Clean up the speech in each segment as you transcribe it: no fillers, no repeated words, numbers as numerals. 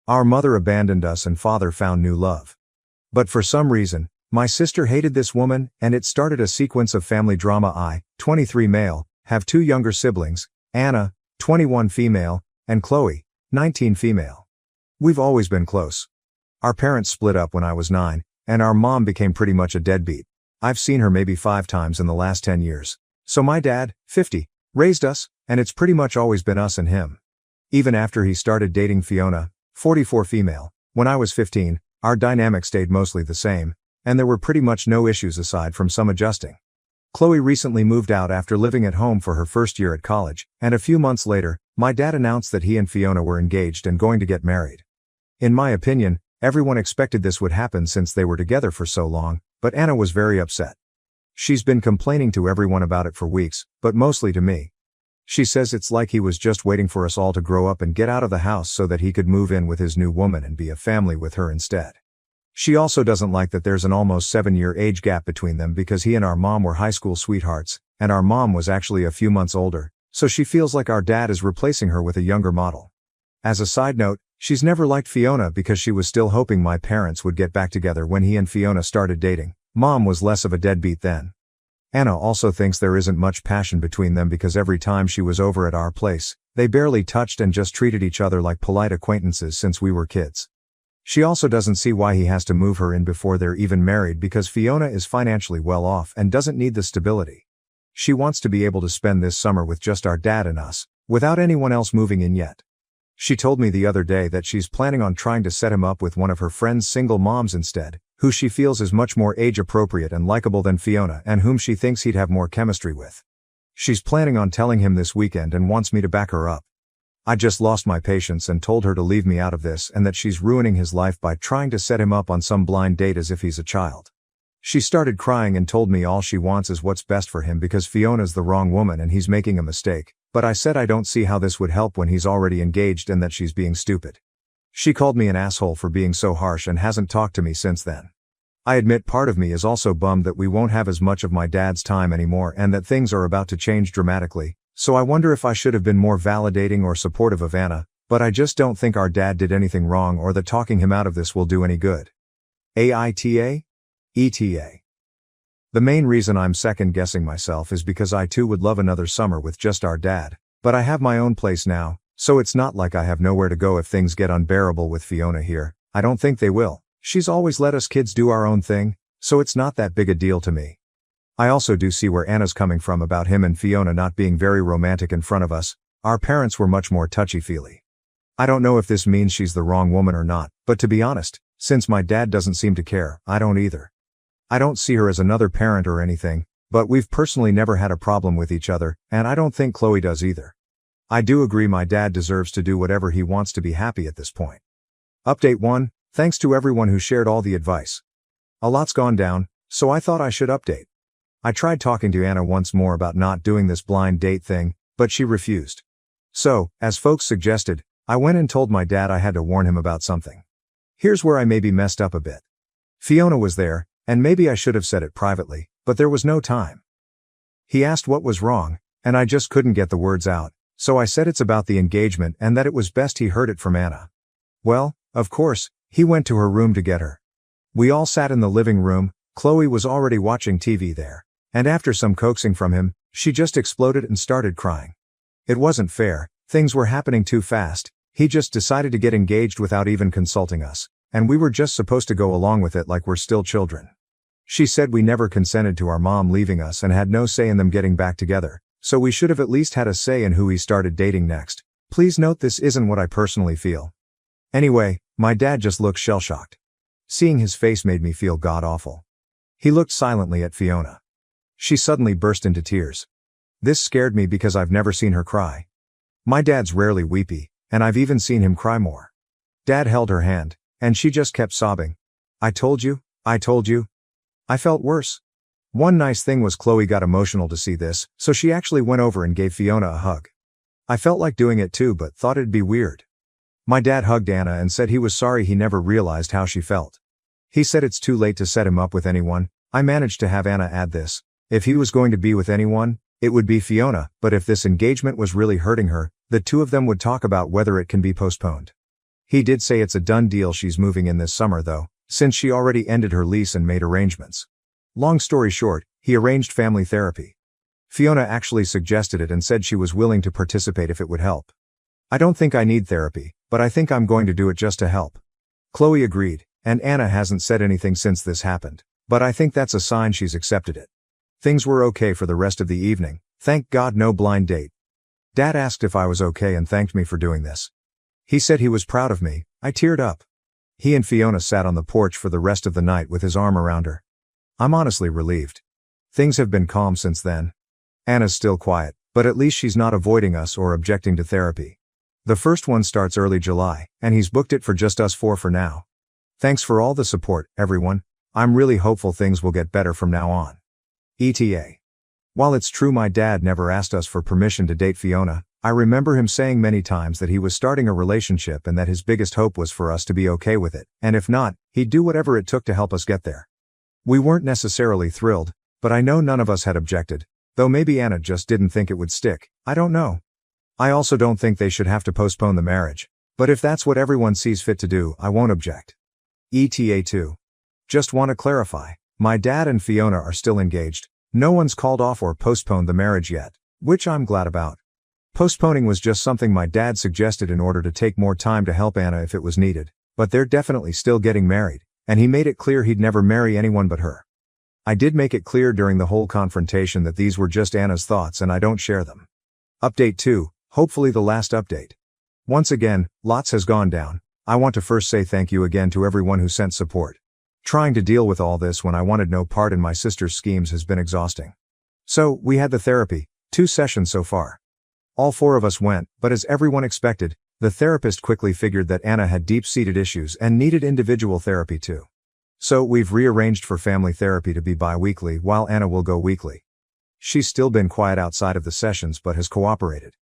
Our mother abandoned us and father found new love. But for some reason, my sister hated this woman, and it started a sequence of family drama. I, 23 male, have two younger siblings, Anna, 21 female, and Chloe, 19 female. We've always been close. Our parents split up when I was 9, and our mom became pretty much a deadbeat. I've seen her maybe 5 times in the last 10 years. So my dad, 50, raised us, and it's pretty much always been us and him. Even after he started dating Fiona, 44 female, when I was 15, our dynamic stayed mostly the same, and there were pretty much no issues aside from some adjusting. Chloe recently moved out after living at home for her first year at college, and a few months later, my dad announced that he and Fiona were engaged and going to get married. In my opinion, everyone expected this would happen since they were together for so long, but Anna was very upset. She's been complaining to everyone about it for weeks, but mostly to me. She says it's like he was just waiting for us all to grow up and get out of the house so that he could move in with his new woman and be a family with her instead. She also doesn't like that there's an almost 7-year age gap between them because he and our mom were high school sweethearts, and our mom was actually a few months older, so she feels like our dad is replacing her with a younger model. As a side note, she's never liked Fiona because she was still hoping my parents would get back together when he and Fiona started dating. Mom was less of a deadbeat then. Anna also thinks there isn't much passion between them because every time she was over at our place, they barely touched and just treated each other like polite acquaintances since we were kids. She also doesn't see why he has to move her in before they're even married because Fiona is financially well off and doesn't need the stability. She wants to be able to spend this summer with just our dad and us, without anyone else moving in yet. She told me the other day that she's planning on trying to set him up with one of her friend's single moms instead, who she feels is much more age-appropriate and likable than Fiona and whom she thinks he'd have more chemistry with. She's planning on telling him this weekend and wants me to back her up. I just lost my patience and told her to leave me out of this and that she's ruining his life by trying to set him up on some blind date as if he's a child. She started crying and told me all she wants is what's best for him because Fiona's the wrong woman and he's making a mistake, but I said I don't see how this would help when he's already engaged and that she's being stupid. She called me an asshole for being so harsh and hasn't talked to me since then. I admit part of me is also bummed that we won't have as much of my dad's time anymore and that things are about to change dramatically, so I wonder if I should have been more validating or supportive of Anna, but I just don't think our dad did anything wrong or that talking him out of this will do any good. AITA? ETA. The main reason I'm second-guessing myself is because I too would love another summer with just our dad, but I have my own place now, so it's not like I have nowhere to go if things get unbearable with Fiona here. I don't think they will. She's always let us kids do our own thing, so it's not that big a deal to me. I also do see where Anna's coming from about him and Fiona not being very romantic in front of us. Our parents were much more touchy-feely. I don't know if this means she's the wrong woman or not, but to be honest, since my dad doesn't seem to care, I don't either. I don't see her as another parent or anything, but we've personally never had a problem with each other, and I don't think Chloe does either. I do agree my dad deserves to do whatever he wants to be happy at this point. Update 1, thanks to everyone who shared all the advice. A lot's gone down, so I thought I should update. I tried talking to Anna once more about not doing this blind date thing, but she refused. So, as folks suggested, I went and told my dad I had to warn him about something. Here's where I maybe messed up a bit. Fiona was there, and maybe I should have said it privately, but there was no time. He asked what was wrong, and I just couldn't get the words out, so I said it's about the engagement and that it was best he heard it from Anna. Well, of course, he went to her room to get her. We all sat in the living room. Chloe was already watching TV there, and after some coaxing from him, she just exploded and started crying. It wasn't fair, things were happening too fast, he just decided to get engaged without even consulting us, and we were just supposed to go along with it like we're still children. She said we never consented to our mom leaving us and had no say in them getting back together, so we should have at least had a say in who he started dating next. Please note this isn't what I personally feel. Anyway, my dad just looked shell-shocked. Seeing his face made me feel god-awful. He looked silently at Fiona. She suddenly burst into tears. This scared me because I've never seen her cry. My dad's rarely weepy, and I've even seen him cry more. Dad held her hand, and she just kept sobbing. I told you, I told you. I felt worse. One nice thing was Chloe got emotional to see this, so she actually went over and gave Fiona a hug. I felt like doing it too but thought it'd be weird. My dad hugged Anna and said he was sorry he never realized how she felt. He said it's too late to set him up with anyone. I managed to have Anna add this. If he was going to be with anyone, it would be Fiona, but if this engagement was really hurting her, the two of them would talk about whether it can be postponed. He did say it's a done deal, she's moving in this summer though, since she already ended her lease and made arrangements. Long story short, he arranged family therapy. Fiona actually suggested it and said she was willing to participate if it would help. I don't think I need therapy, but I think I'm going to do it just to help. Chloe agreed, and Anna hasn't said anything since this happened, but I think that's a sign she's accepted it. Things were okay for the rest of the evening, thank God no blind date. Dad asked if I was okay and thanked me for doing this. He said he was proud of me. I teared up. He and Fiona sat on the porch for the rest of the night with his arm around her. I'm honestly relieved. Things have been calm since then. Anna's still quiet, but at least she's not avoiding us or objecting to therapy. The first one starts early July, and he's booked it for just us four for now. Thanks for all the support, everyone. I'm really hopeful things will get better from now on. ETA. While it's true my dad never asked us for permission to date Fiona, I remember him saying many times that he was starting a relationship and that his biggest hope was for us to be okay with it, and if not, he'd do whatever it took to help us get there. We weren't necessarily thrilled, but I know none of us had objected, though maybe Anna just didn't think it would stick, I don't know. I also don't think they should have to postpone the marriage, but if that's what everyone sees fit to do, I won't object. ETA 2. Just want to clarify, my dad and Fiona are still engaged. No one's called off or postponed the marriage yet, which I'm glad about. Postponing was just something my dad suggested in order to take more time to help Anna if it was needed, but they're definitely still getting married, and he made it clear he'd never marry anyone but her. I did make it clear during the whole confrontation that these were just Anna's thoughts and I don't share them. Update 2. Hopefully the last update. Once again, lots has gone down. I want to first say thank you again to everyone who sent support. Trying to deal with all this when I wanted no part in my sister's schemes has been exhausting. So, we had the therapy, 2 sessions so far. All 4 of us went, but as everyone expected, the therapist quickly figured that Anna had deep-seated issues and needed individual therapy too. So, we've rearranged for family therapy to be bi-weekly while Anna will go weekly. She's still been quiet outside of the sessions but has cooperated.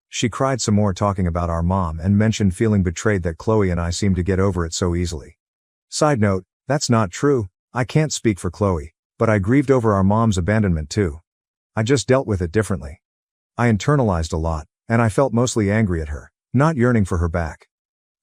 She cried some more talking about our mom and mentioned feeling betrayed that Chloe and I seem to get over it so easily. Side note, that's not true, I can't speak for Chloe, but I grieved over our mom's abandonment too. I just dealt with it differently. I internalized a lot, and I felt mostly angry at her, not yearning for her back.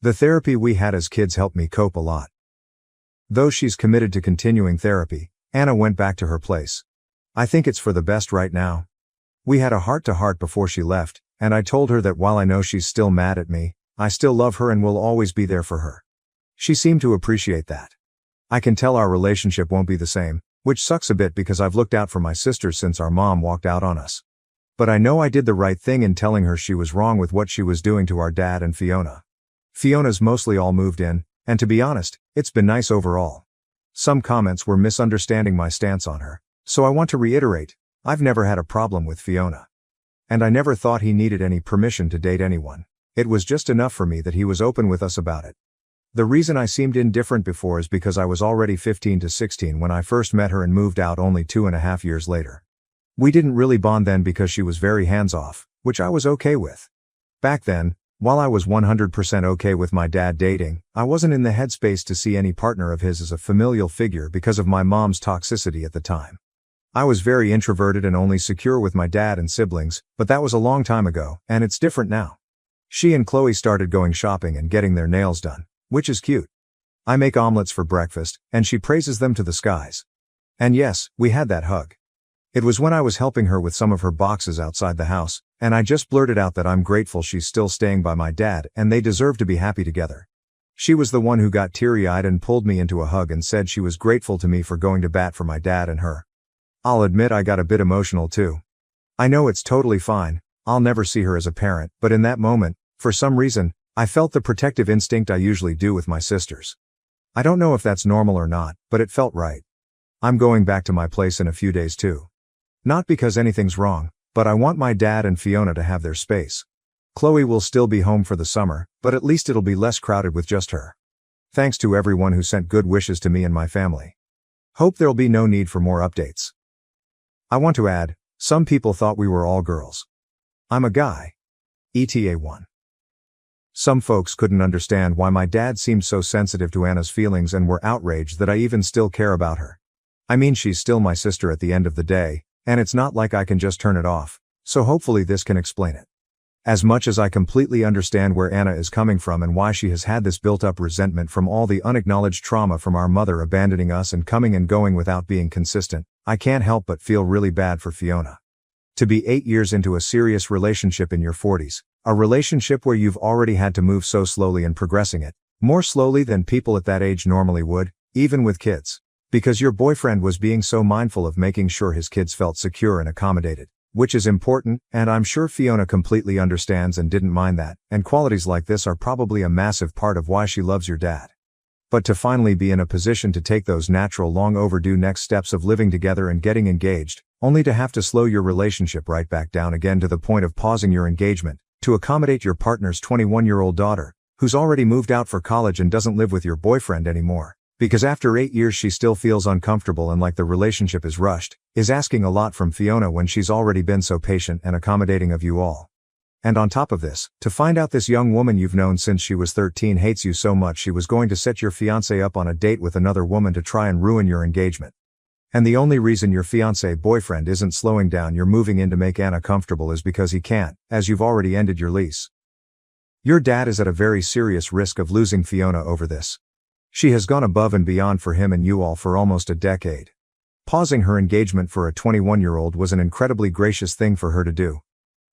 The therapy we had as kids helped me cope a lot. Though she's committed to continuing therapy, Anna went back to her place. I think it's for the best right now. We had a heart-to-heart before she left, and I told her that while I know she's still mad at me, I still love her and will always be there for her. She seemed to appreciate that. I can tell our relationship won't be the same, which sucks a bit because I've looked out for my sister since our mom walked out on us. But I know I did the right thing in telling her she was wrong with what she was doing to our dad and Fiona. Fiona's mostly all moved in, and to be honest, it's been nice overall. Some comments were misunderstanding my stance on her, so I want to reiterate, I've never had a problem with Fiona. And I never thought he needed any permission to date anyone. It was just enough for me that he was open with us about it. The reason I seemed indifferent before is because I was already 15 to 16 when I first met her and moved out only 2.5 years later. We didn't really bond then because she was very hands-off, which I was okay with. Back then, while I was 100% okay with my dad dating, I wasn't in the headspace to see any partner of his as a familial figure because of my mom's toxicity at the time. I was very introverted and only secure with my dad and siblings, but that was a long time ago, and it's different now. She and Chloe started going shopping and getting their nails done, which is cute. I make omelets for breakfast, and she praises them to the skies. And yes, we had that hug. It was when I was helping her with some of her boxes outside the house, and I just blurted out that I'm grateful she's still staying by my dad and they deserve to be happy together. She was the one who got teary-eyed and pulled me into a hug and said she was grateful to me for going to bat for my dad and her. I'll admit I got a bit emotional too. I know it's totally fine, I'll never see her as a parent, but in that moment, for some reason, I felt the protective instinct I usually do with my sisters. I don't know if that's normal or not, but it felt right. I'm going back to my place in a few days too. Not because anything's wrong, but I want my dad and Fiona to have their space. Chloe will still be home for the summer, but at least it'll be less crowded with just her. Thanks to everyone who sent good wishes to me and my family. Hope there'll be no need for more updates. I want to add, some people thought we were all girls. I'm a guy. ETA 1. Some folks couldn't understand why my dad seemed so sensitive to Anna's feelings and were outraged that I even still care about her. I mean, she's still my sister at the end of the day, and it's not like I can just turn it off, so hopefully this can explain it. As much as I completely understand where Anna is coming from and why she has had this built-up resentment from all the unacknowledged trauma from our mother abandoning us and coming and going without being consistent, I can't help but feel really bad for Fiona. To be 8 years into a serious relationship in your 40s, a relationship where you've already had to move so slowly and progressing it, more slowly than people at that age normally would, even with kids. Because your boyfriend was being so mindful of making sure his kids felt secure and accommodated. Which is important, and I'm sure Fiona completely understands and didn't mind that, and qualities like this are probably a massive part of why she loves your dad. But to finally be in a position to take those natural long overdue next steps of living together and getting engaged, only to have to slow your relationship right back down again to the point of pausing your engagement, to accommodate your partner's 21-year-old daughter, who's already moved out for college and doesn't live with your boyfriend anymore, because after 8 years she still feels uncomfortable and like the relationship is rushed, is asking a lot from Fiona when she's already been so patient and accommodating of you all. And on top of this, to find out this young woman you've known since she was 13 hates you so much she was going to set your fiancé up on a date with another woman to try and ruin your engagement. And the only reason your fiancé boyfriend isn't slowing down your moving in to make Anna comfortable is because he can't, as you've already ended your lease. Your dad is at a very serious risk of losing Fiona over this. She has gone above and beyond for him and you all for almost a decade. Pausing her engagement for a 21-year-old was an incredibly gracious thing for her to do.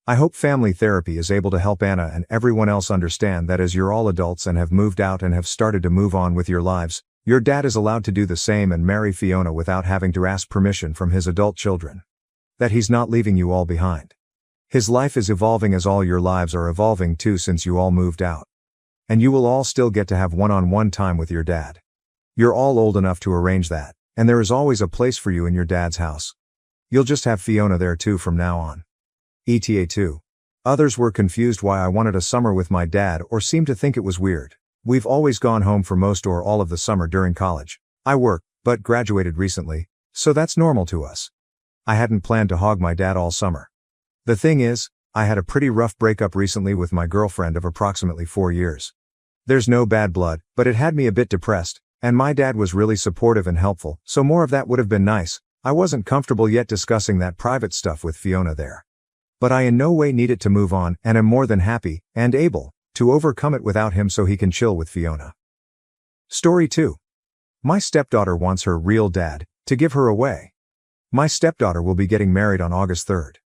I hope family therapy is able to help Anna and everyone else understand that as you're all adults and have moved out and have started to move on with your lives, your dad is allowed to do the same and marry Fiona without having to ask permission from his adult children. That he's not leaving you all behind. His life is evolving as all your lives are evolving too since you all moved out. And you will all still get to have one-on-one time with your dad. You're all old enough to arrange that, and there is always a place for you in your dad's house. You'll just have Fiona there too from now on. ETA 2. Others were confused why I wanted a summer with my dad or seemed to think it was weird. We've always gone home for most or all of the summer during college. I work, but graduated recently, so that's normal to us. I hadn't planned to hog my dad all summer. The thing is, I had a pretty rough breakup recently with my girlfriend of approximately 4 years. There's no bad blood, but it had me a bit depressed, and my dad was really supportive and helpful, so more of that would have been nice. I wasn't comfortable yet discussing that private stuff with Fiona there. But I in no way need it to move on, and am more than happy, and able, to overcome it without him so he can chill with Fiona. Story 2. My stepdaughter wants her real dad to give her away. My stepdaughter will be getting married on August 3rd.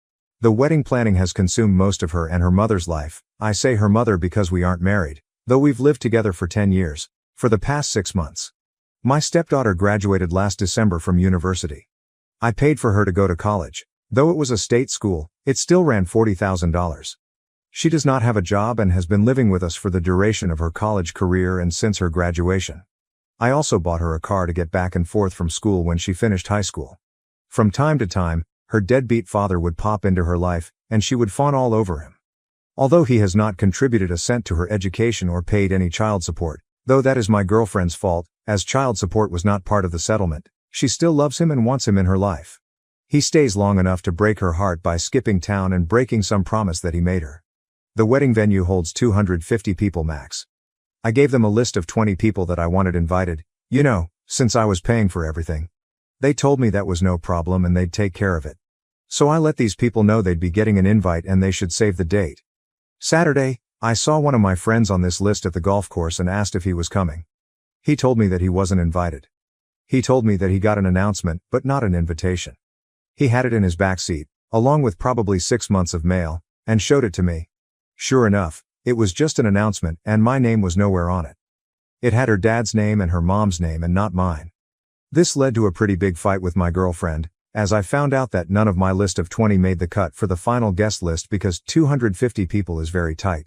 The wedding planning has consumed most of her and her mother's life. I say her mother because we aren't married, though we've lived together for 10 years, for the past 6 months. My stepdaughter graduated last December from university. I paid for her to go to college. Though it was a state school, it still ran $40,000. She does not have a job and has been living with us for the duration of her college career and since her graduation. I also bought her a car to get back and forth from school when she finished high school. From time to time, her deadbeat father would pop into her life, and she would fawn all over him. Although he has not contributed a cent to her education or paid any child support, though that is my girlfriend's fault, as child support was not part of the settlement, she still loves him and wants him in her life. He stays long enough to break her heart by skipping town and breaking some promise that he made her. The wedding venue holds 250 people max. I gave them a list of 20 people that I wanted invited, since I was paying for everything. They told me that was no problem and they'd take care of it. So I let these people know they'd be getting an invite and they should save the date. Saturday, I saw one of my friends on this list at the golf course and asked if he was coming. He told me that he wasn't invited. He told me that he got an announcement, but not an invitation. He had it in his back seat, along with probably 6 months of mail, and showed it to me. Sure enough, it was just an announcement and my name was nowhere on it. It had her dad's name and her mom's name and not mine. This led to a pretty big fight with my girlfriend, as I found out that none of my list of 20 made the cut for the final guest list because 250 people is very tight.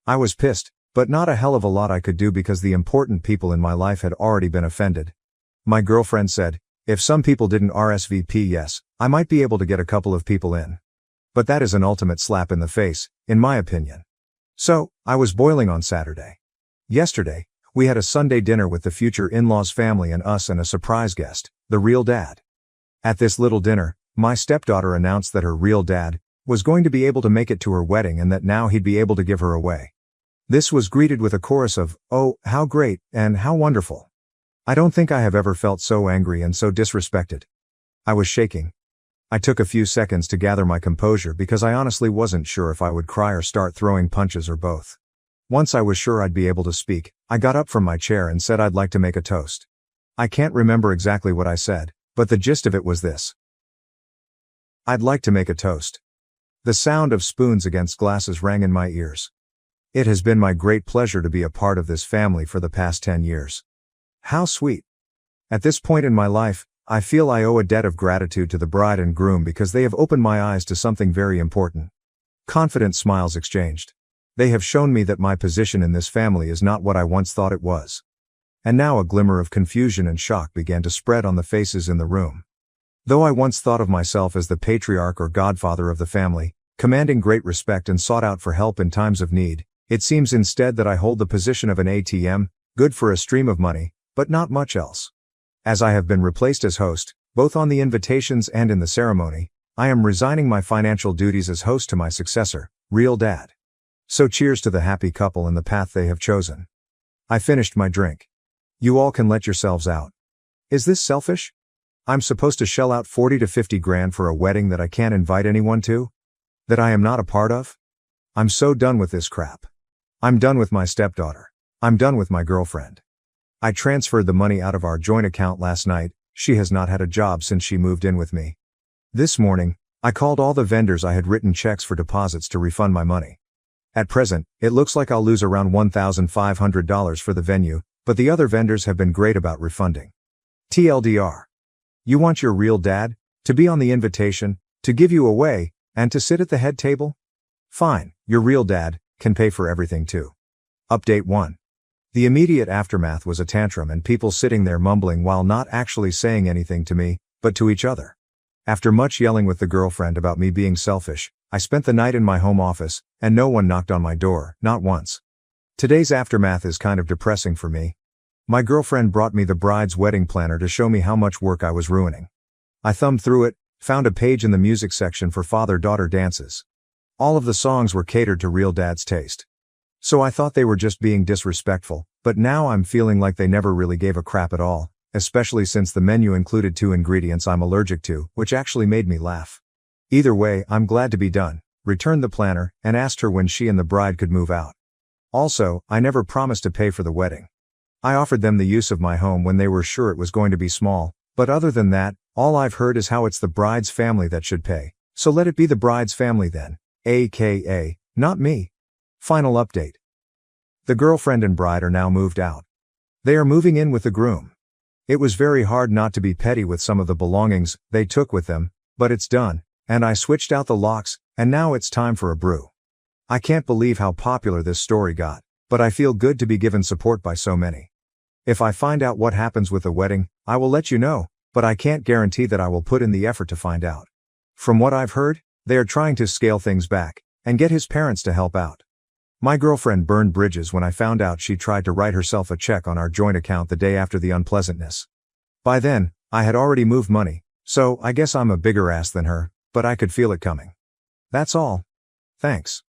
I was pissed, but not a hell of a lot I could do because the important people in my life had already been offended. My girlfriend said, if some people didn't RSVP yes, I might be able to get a couple of people in. But that is an ultimate slap in the face, in my opinion. So, I was boiling on Saturday. Yesterday, we had a Sunday dinner with the future in-laws family and us and a surprise guest, the real dad. At this little dinner, my stepdaughter announced that her real dad was going to be able to make it to her wedding and that now he'd be able to give her away. This was greeted with a chorus of, "Oh, how great, and how wonderful." I don't think I have ever felt so angry and so disrespected. I was shaking. I took a few seconds to gather my composure because I honestly wasn't sure if I would cry or start throwing punches or both. Once I was sure I'd be able to speak, I got up from my chair and said I'd like to make a toast. I can't remember exactly what I said, but the gist of it was this. I'd like to make a toast. The sound of spoons against glasses rang in my ears. It has been my great pleasure to be a part of this family for the past 10 years. How sweet. At this point in my life, I feel I owe a debt of gratitude to the bride and groom because they have opened my eyes to something very important. Confident smiles exchanged. They have shown me that my position in this family is not what I once thought it was. And now a glimmer of confusion and shock began to spread on the faces in the room. Though I once thought of myself as the patriarch or godfather of the family, commanding great respect and sought out for help in times of need, it seems instead that I hold the position of an ATM, good for a stream of money, but not much else. As I have been replaced as host, both on the invitations and in the ceremony, I am resigning my financial duties as host to my successor, Real Dad. So cheers to the happy couple and the path they have chosen. I finished my drink. You all can let yourselves out. Is this selfish? I'm supposed to shell out 40 to 50 grand for a wedding that I can't invite anyone to? That I am not a part of? I'm so done with this crap. I'm done with my stepdaughter. I'm done with my girlfriend. I transferred the money out of our joint account last night. She has not had a job since she moved in with me. This morning, I called all the vendors I had written checks for deposits to refund my money. At present, it looks like I'll lose around $1,500 for the venue, but the other vendors have been great about refunding. TLDR. You want your real dad to be on the invitation, to give you away, and to sit at the head table? Fine, your real dad can pay for everything too. Update 1. The immediate aftermath was a tantrum and people sitting there mumbling while not actually saying anything to me, but to each other. After much yelling with the girlfriend about me being selfish, I spent the night in my home office, and no one knocked on my door, not once. Today's aftermath is kind of depressing for me. My girlfriend brought me the bride's wedding planner to show me how much work I was ruining. I thumbed through it, found a page in the music section for father-daughter dances. All of the songs were catered to Real Dad's taste. So I thought they were just being disrespectful, but now I'm feeling like they never really gave a crap at all, especially since the menu included 2 ingredients I'm allergic to, which actually made me laugh. Either way, I'm glad to be done, returned the planner, and asked her when she and the bride could move out. Also, I never promised to pay for the wedding. I offered them the use of my home when they were sure it was going to be small, but other than that, all I've heard is how it's the bride's family that should pay, so let it be the bride's family then, aka, not me. Final update. The girlfriend and bride are now moved out. They are moving in with the groom. It was very hard not to be petty with some of the belongings they took with them, but it's done, and I switched out the locks, and now it's time for a brew. I can't believe how popular this story got, but I feel good to be given support by so many. If I find out what happens with the wedding, I will let you know, but I can't guarantee that I will put in the effort to find out. From what I've heard, they are trying to scale things back, and get his parents to help out. My girlfriend burned bridges when I found out she tried to write herself a check on our joint account the day after the unpleasantness. By then, I had already moved money, so I guess I'm a bigger ass than her, but I could feel it coming. That's all. Thanks.